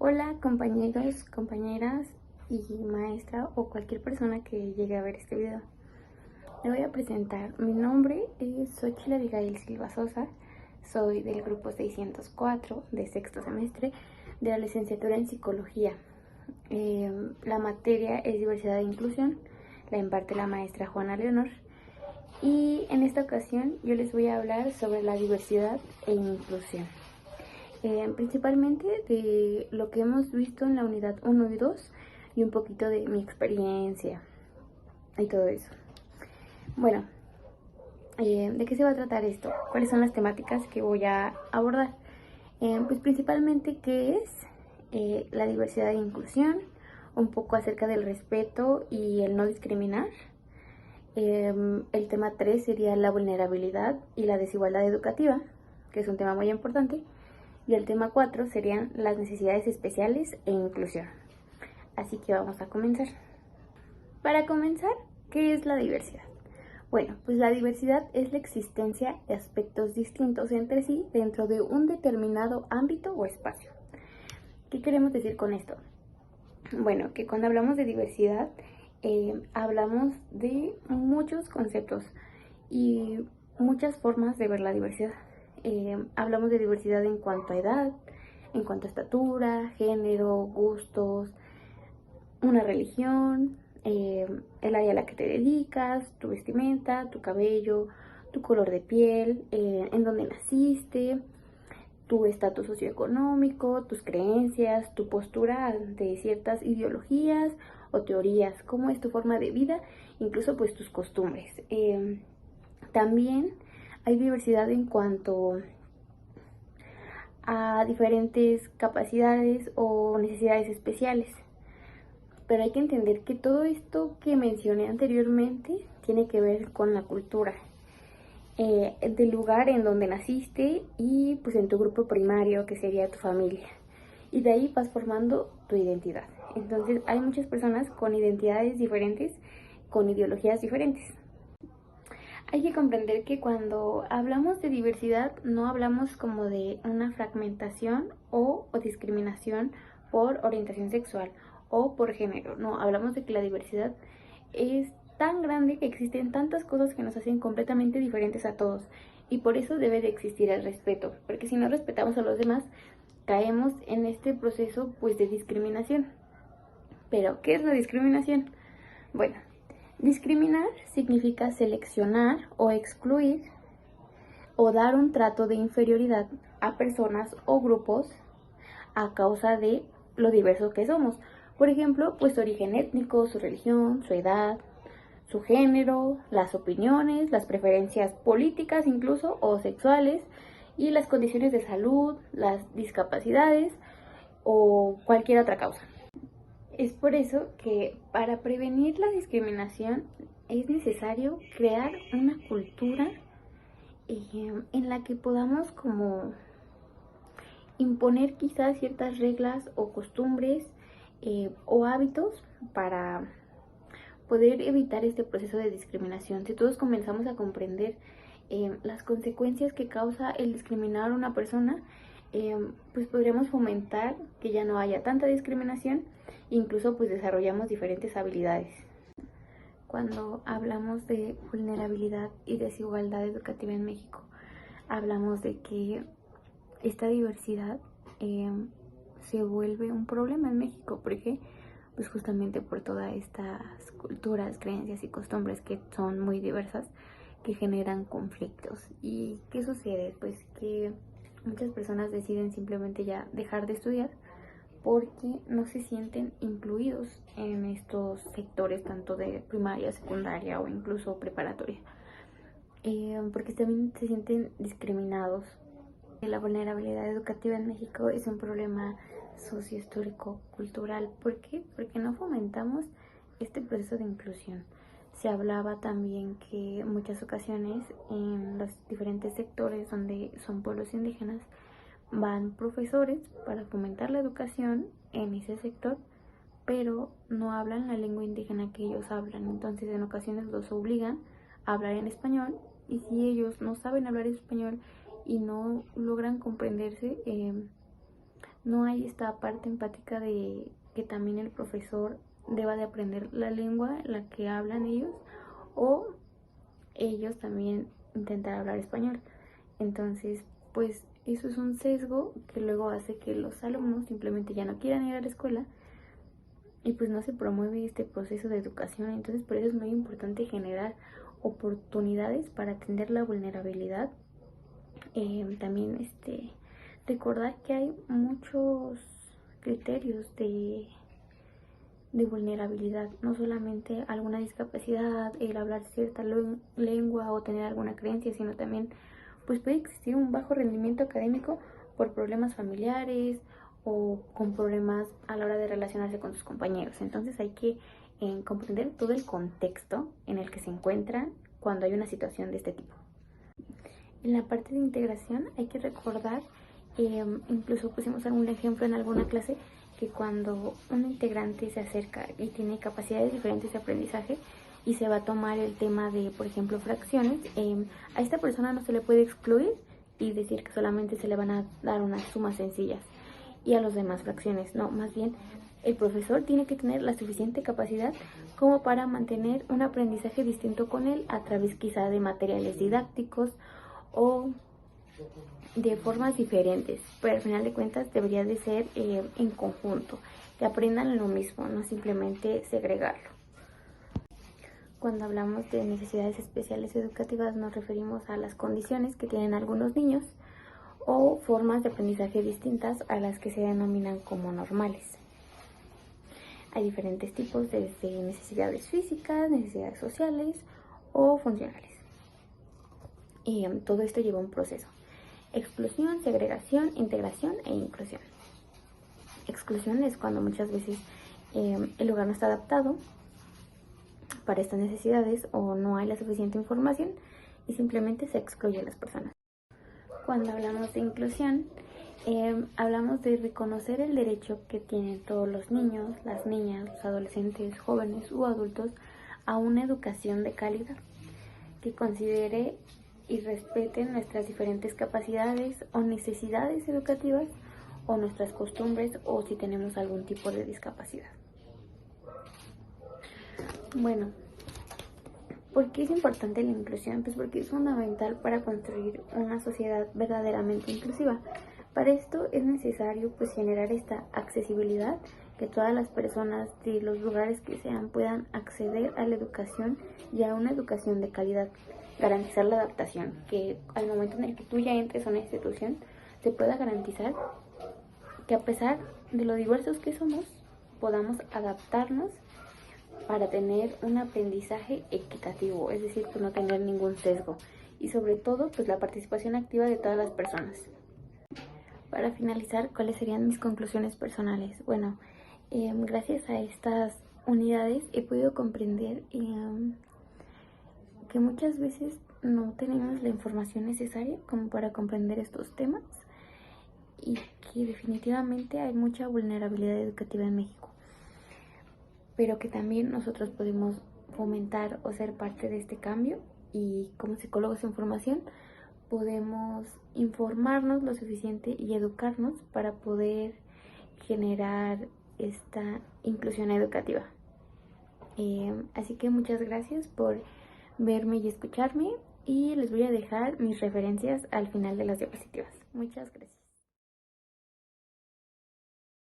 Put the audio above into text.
Hola compañeros, compañeras y maestra o cualquier persona que llegue a ver este video. Le voy a presentar, mi nombre es Xochitl Abigail Silva Sosa, soy del grupo 604 de sexto semestre de la licenciatura en psicología. La materia es diversidad e inclusión, la imparte la maestra Juana Leonor. Y en esta ocasión yo les voy a hablar sobre la diversidad e inclusión. Principalmente de lo que hemos visto en la unidad 1 y 2 y un poquito de mi experiencia y todo eso. Bueno, ¿de qué se va a tratar esto? ¿Cuáles son las temáticas que voy a abordar? Pues principalmente qué es la diversidad e inclusión, un poco acerca del respeto y el no discriminar. El tema 3 sería la vulnerabilidad y la desigualdad educativa, que es un tema muy importante. Y el tema 4 serían las necesidades especiales e inclusión. Así que vamos a comenzar. Para comenzar, ¿qué es la diversidad? Bueno, pues la diversidad es la existencia de aspectos distintos entre sí dentro de un determinado ámbito o espacio. ¿Qué queremos decir con esto? Bueno, que cuando hablamos de diversidad, hablamos de muchos conceptos y muchas formas de ver la diversidad. Hablamos de diversidad en cuanto a edad, en cuanto a estatura, género, gustos, una religión, el área a la que te dedicas, tu vestimenta, tu cabello, tu color de piel, en dónde naciste, tu estatus socioeconómico, tus creencias, tu postura ante ciertas ideologías o teorías, cómo es tu forma de vida, incluso pues tus costumbres. También hay diversidad en cuanto a diferentes capacidades o necesidades especiales. Pero hay que entender que todo esto que mencioné anteriormente tiene que ver con la cultura, del lugar en donde naciste y pues en tu grupo primario, que sería tu familia. Y de ahí vas formando tu identidad. Entonces hay muchas personas con identidades diferentes, con ideologías diferentes. Hay que comprender que cuando hablamos de diversidad no hablamos como de una fragmentación o discriminación por orientación sexual o por género. No, hablamos de que la diversidad es tan grande que existen tantas cosas que nos hacen completamente diferentes a todos. Y por eso debe de existir el respeto, porque si no respetamos a los demás, caemos en este proceso pues de discriminación. Pero, ¿qué es la discriminación? Bueno, discriminar significa seleccionar o excluir o dar un trato de inferioridad a personas o grupos a causa de lo diversos que somos. Por ejemplo, pues su origen étnico, su religión, su edad, su género, las opiniones, las preferencias políticas incluso o sexuales y las condiciones de salud, las discapacidades o cualquier otra causa. Es por eso que para prevenir la discriminación es necesario crear una cultura en la que podamos como imponer quizás ciertas reglas o costumbres o hábitos para poder evitar este proceso de discriminación. Si todos comenzamos a comprender las consecuencias que causa el discriminar a una persona, pues podríamos fomentar que ya no haya tanta discriminación, incluso pues desarrollamos diferentes habilidades. Cuando hablamos de vulnerabilidad y desigualdad educativa en México, hablamos de que esta diversidad se vuelve un problema en México, porque pues justamente por todas estas culturas, creencias y costumbres que son muy diversas, que generan conflictos. ¿Y qué sucede? Pues que muchas personas deciden simplemente ya dejar de estudiar porque no se sienten incluidos en estos sectores tanto de primaria, secundaria o incluso preparatoria, porque también se sienten discriminados. La vulnerabilidad educativa en México es un problema sociohistórico, cultural. ¿Por qué? Porque no fomentamos este proceso de inclusión. Se hablaba también que en muchas ocasiones en los diferentes sectores donde son pueblos indígenas van profesores para fomentar la educación en ese sector, pero no hablan la lengua indígena que ellos hablan. Entonces en ocasiones los obligan a hablar en español, y si ellos no saben hablar español y no logran comprenderse, No hay esta parte empática de que también el profesor deba de aprender la lengua la que hablan ellos, o ellos también intentar hablar español. Entonces, pues eso es un sesgo que luego hace que los alumnos simplemente ya no quieran ir a la escuela y pues no se promueve este proceso de educación. Entonces, por eso es muy importante generar oportunidades para atender la vulnerabilidad. También recordar que hay muchos criterios de vulnerabilidad, no solamente alguna discapacidad, el hablar cierta lengua o tener alguna creencia, sino también pues puede existir un bajo rendimiento académico por problemas familiares o con problemas a la hora de relacionarse con sus compañeros. Entonces hay que comprender todo el contexto en el que se encuentran cuando hay una situación de este tipo. En la parte de integración hay que recordar, incluso pusimos algún ejemplo en alguna clase, que cuando un integrante se acerca y tiene capacidades diferentes de aprendizaje y se va a tomar el tema de, por ejemplo, fracciones, a esta persona no se le puede excluir y decir que solamente se le van a dar unas sumas sencillas y a los demás fracciones. No, más bien el profesor tiene que tener la suficiente capacidad como para mantener un aprendizaje distinto con él a través quizá de materiales didácticos o de formas diferentes, pero al final de cuentas debería de ser en conjunto, que aprendan lo mismo, no simplemente segregarlo. Cuando hablamos de necesidades especiales educativas nos referimos a las condiciones que tienen algunos niños o formas de aprendizaje distintas a las que se denominan como normales. Hay diferentes tipos, desde necesidades físicas, necesidades sociales o funcionales. Y todo esto lleva un proceso: exclusión, segregación, integración e inclusión. Exclusión es cuando muchas veces el lugar no está adaptado para estas necesidades o no hay la suficiente información y simplemente se excluye a las personas. Cuando hablamos de inclusión, hablamos de reconocer el derecho que tienen todos los niños, las niñas, los adolescentes, jóvenes u adultos a una educación de calidad, que considere y respeten nuestras diferentes capacidades o necesidades educativas o nuestras costumbres o si tenemos algún tipo de discapacidad. Bueno, ¿por qué es importante la inclusión? Pues porque es fundamental para construir una sociedad verdaderamente inclusiva. Para esto es necesario pues generar esta accesibilidad, que todas las personas de los lugares que sean puedan acceder a la educación y a una educación de calidad. Garantizar la adaptación, que al momento en el que tú ya entres a una institución se pueda garantizar que a pesar de lo diversos que somos podamos adaptarnos para tener un aprendizaje equitativo, es decir, pues no tener ningún sesgo y sobre todo pues la participación activa de todas las personas. Para finalizar, ¿cuáles serían mis conclusiones personales? Bueno, gracias a estas unidades he podido comprender que muchas veces no tenemos la información necesaria como para comprender estos temas y que definitivamente hay mucha vulnerabilidad educativa en México, pero que también nosotros podemos fomentar o ser parte de este cambio y como psicólogos en formación podemos informarnos lo suficiente y educarnos para poder generar esta inclusión educativa. Así que muchas gracias por verme y escucharme y les voy a dejar mis referencias al final de las diapositivas. Muchas gracias.